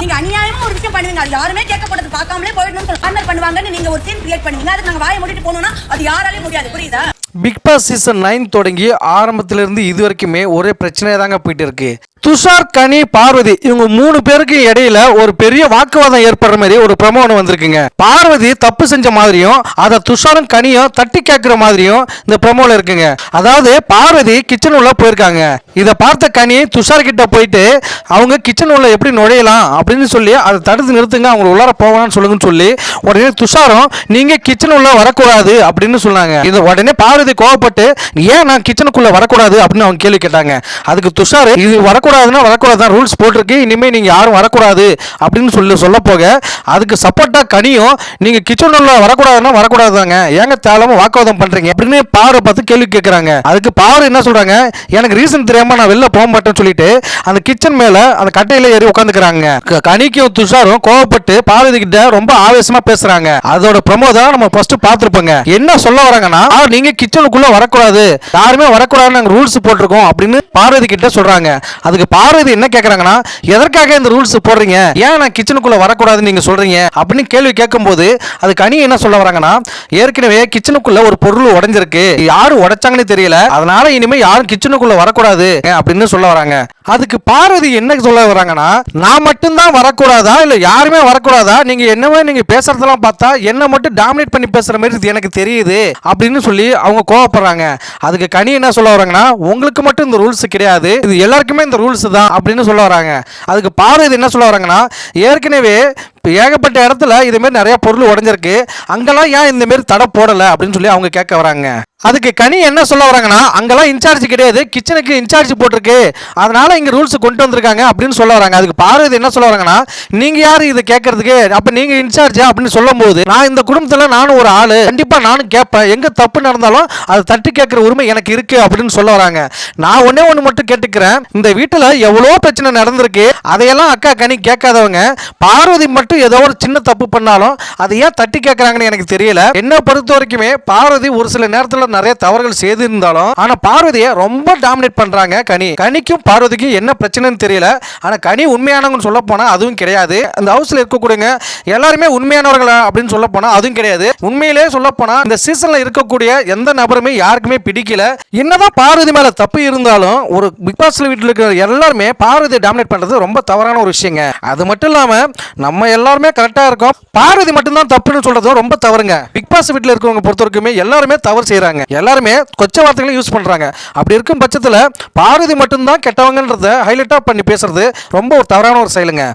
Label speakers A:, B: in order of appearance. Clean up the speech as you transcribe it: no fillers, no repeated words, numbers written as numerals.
A: நீங்க அநியாயமா ஒரு விஷயம் பண்ணுவீங்க, அது யாருமே கேட்கப்பட்டது பார்க்காமலே போயிடணும்னு கார்னர் பண்ணுவாங்கன்னு நீங்க ஒரு சீன் கிரியேட் பண்ணுவீங்க. அதுக்கு நாங்க வாயை மூடிட்டு போனோம்னா அது யாராலையும் முடியாது. புரியுதா?
B: பிக் பாஸ் சீசன் 9 தொடங்கி ஆரம்பத்திலிருந்து இது வரைக்குமே ஒரே பிரச்சனையா தாங்க போயிட்டு இருக்கு. துஷார், கனி, பார்வதி இவங்க 3 பேருக்கு இடையில ஒரு பெரிய வாக்குவாதம் ஏற்படுற மாதிரி ஒரு ப்ரோமோ ஒன்று வந்திருக்குங்க. பார்வதி தப்பு செஞ்ச மாதிரியும் அதை துஷாரும் கனியும் தட்டி கேட்கிற மாதிரியும் இந்த ப்ரோமோல இருக்குங்க. அதாவது பார்வதி கிச்சன் உள்ள போயிருக்காங்க. இதை பார்த்த கனி துஷார் கிட்ட போயிட்டு அவங்க கிச்சன் உள்ள எப்படி நுழையலாம் அப்படின்னு சொல்லி அதை தடுத்து நிறுத்துங்க, அவங்க உள்ளார போவான்னு சொல்லுங்கன்னு சொல்லி உடனே துஷாரும் நீங்க கிச்சன் உள்ள வரக்கூடாது அப்படின்னு சொன்னாங்க. இது உடனே பார்வதி கோவப்பட்டு ஏன் நான் கிச்சனுக்குள்ள வரக்கூடாது அப்படின்னு அவங்க கேள்வி கேட்டாங்க. அதுக்கு துஷார் இது வரக்கூடாது ரூல்ஸ் போட்டிருக்கு, இனிமே நீங்க யாரும் வரக்கூடாது அப்படின்னு சொல்ல போக அதுக்கு சப்போர்ட்டா கனியும் நீங்க கிச்சன் உள்ள வரக்கூடாதுதாங்க, ஏங்க தேவையில்லாம வாக்குவாதம் பண்றீங்க அப்படின்னு பாவரை பார்த்து கேள்வி கேட்கறாங்க. அதுக்கு பாவர் என்ன சொல்றாங்க, எனக்கு ரீசன் தெரியாம நான் வெளில போக மாட்டேன்னு சொல்லிட்டு அந்த கிச்சன் மேல அந்த கட்டையில ஏறி உட்காந்துக்கிறாங்க. கனிக்கும் துஷாரும் கோவப்பட்டு பார்வதி கிட்ட ரொம்ப ஆவேசமா பேசுறாங்க. அதோட ப்ரோமோ தான் நம்ம ஃபர்ஸ்ட் பார்த்திருப்போங்க. என்ன சொல்ல வராங்கன்னா, நீங்க கிச்சனுக்குள்ள வரக்கூடாது, யாருமே வரக்கூடாதுன்னு நாங்க ரூல்ஸ் போட்டிருக்கோம் அப்படின்னு பார்வதி கிட்ட சொல்றாங்க. அதுக்கு பார்வதி என்ன கேக்குறாங்கன்னா, எதற்காக இந்த ரூல்ஸ் போடுறீங்க, ஏன் நான் கிச்சனுக்குள்ள வரக்கூடாதுன்னு நீங்க சொல்றீங்க அப்படின்னு கேள்வி கேட்கும்போது அது கனி என்ன சொல்ல வராங்கன்னா, ஏற்கனவே கிச்சனுக்குள்ள ஒரு பொருள் உடைஞ்சிருக்கு, யாரு உடைச்சாங்கன்னு தெரியல, அதனால இனிமே யாரும் கிச்சனுக்குள்ள வரக்கூடாது அப்படின்னு சொல்ல வராங்க. அதுக்கு பார்வதி என்ன சொல்ல வராங்கன்னா, நான் மட்டும்தான் வரக்கூடாதா இல்ல யாருமே வரக்கூடாதா, நீங்க பேசுறதெல்லாம் பார்த்தா என்ன மட்டும் டாமினேட் பண்ணி பேசுற மாதிரி எனக்கு தெரியுது அப்படின்னு சொல்லி அவங்க கோவப்படுறாங்க. அதுக்கு கனி என்ன சொல்ல வராங்கன்னா, உங்களுக்கு மட்டும் இந்த ரூல்ஸ் கிடையாது, இது எல்லாருக்குமே இந்த ரூல்ஸ் தான் அப்படின்னு சொல்ல வராங்க. அதுக்கு பார்வதி என்ன சொல்ல வராங்கன்னா, ஏற்கனவே ஏகப்பட்ட இடத்துல இது மாதிரி நிறைய பொருள் உடைஞ்சிருக்கு, அங்கெல்லாம் ஏன் இந்த மாதிரி தடை போடல அப்படின்னு சொல்லி அவங்க கேட்க வராங்க. அதுக்கு கனி என்ன சொல்ல வராங்கன்னா, அங்கெல்லாம் இன்சார்ஜ் கிடையாது, கிச்சனுக்கு இன்சார்ஜ் போட்டிருக்கு, அதனால இங்க ரூல்ஸ் கொண்டு வந்திருக்காங்க அப்படின்னு சொல்ல வராங்க. அதுக்கு பார்வதி என்ன சொல்ல வராங்கன்னா, நீங்க யாரு இதை கேட்கறதுக்கு, அப்ப நீங்க இன்சார்ஜ் அப்படின்னு சொல்லும் போது நான் இந்த குடும்பத்துல நானும் ஒரு ஆளு, கண்டிப்பா நானும் கேட்பேன், எங்க தப்பு நடந்தாலும் அதை தட்டி கேட்கிற உரிமை எனக்கு இருக்கு அப்படின்னு சொல்ல வராங்க. நான் ஒண்ணு மட்டும் கேட்டுக்கிறேன், இந்த வீட்டுல எவ்வளவு பிரச்சனை நடந்திருக்கு, அதையெல்லாம் அக்கா கனி கேட்காதவங்க, பார்வதி மட்டும் ஏதோ ஒரு சின்ன தப்பு பண்ணாலும் அதை ஏன் தட்டி கேட்கறாங்கன்னு எனக்கு தெரியல. என்ன பொறுத்த வரைக்குமே பார்வதி ஒரு சில நேரத்துல நிறைய தவறுகள் செய்திருந்தாலும் ஆனா பார்வதியை ரொம்ப டாமினேட் பண்றாங்க கனிக்கும் பார்வதிக்கும் என்ன பிரச்சனைன்னு தெரியல. ஆனா கனி உண்மையானவங்க சொல்ல போனா அதுவும் கிடையாது, அந்த ஹவுஸ்ல இருக்கக்கூடியவங்க எல்லாருமே உண்மையானவர்கள் அப்படின்னு சொல்ல போனா அதுவும் கிடையாது. உண்மையிலே சொல்ல போனா இந்த சீசன்ல இருக்கக்கூடிய எந்த நபருமே யாருக்குமே பிடிக்கல. என்னதான் பார்வதி மேல தப்பு இருந்தாலும் ஒரு பிக் பாஸ் வீட்டில் இருக்கிற எல்லாருமே பார்வதியை டாமினேட் பண்றது ரொம்ப தவறான ஒரு விஷயங்க. அது மட்டும் இல்லாம நம்ம எல்லாருமே கரெக்டா இருக்கோம், பார்வதி மட்டும்தான் தப்புன்னு சொல்றது ரொம்ப தவறுங்க. பிக் பாஸ் வீட்டில் இருக்கவங்க பொறுத்த வரைக்குமே எல்லாருமே தவறு செய்யறாங்க, எல்லாருமே கொச்ச வார்த்தைகளை யூஸ் பண்றாங்க. அப்படி இருக்கும் பட்சத்தில் பார்வதி மட்டும்தான் கெட்டவங்கன்றத ஹைலைட்டா பண்ணி பேசுறது ரொம்ப ஒரு தவறான ஒரு செயலுங்க.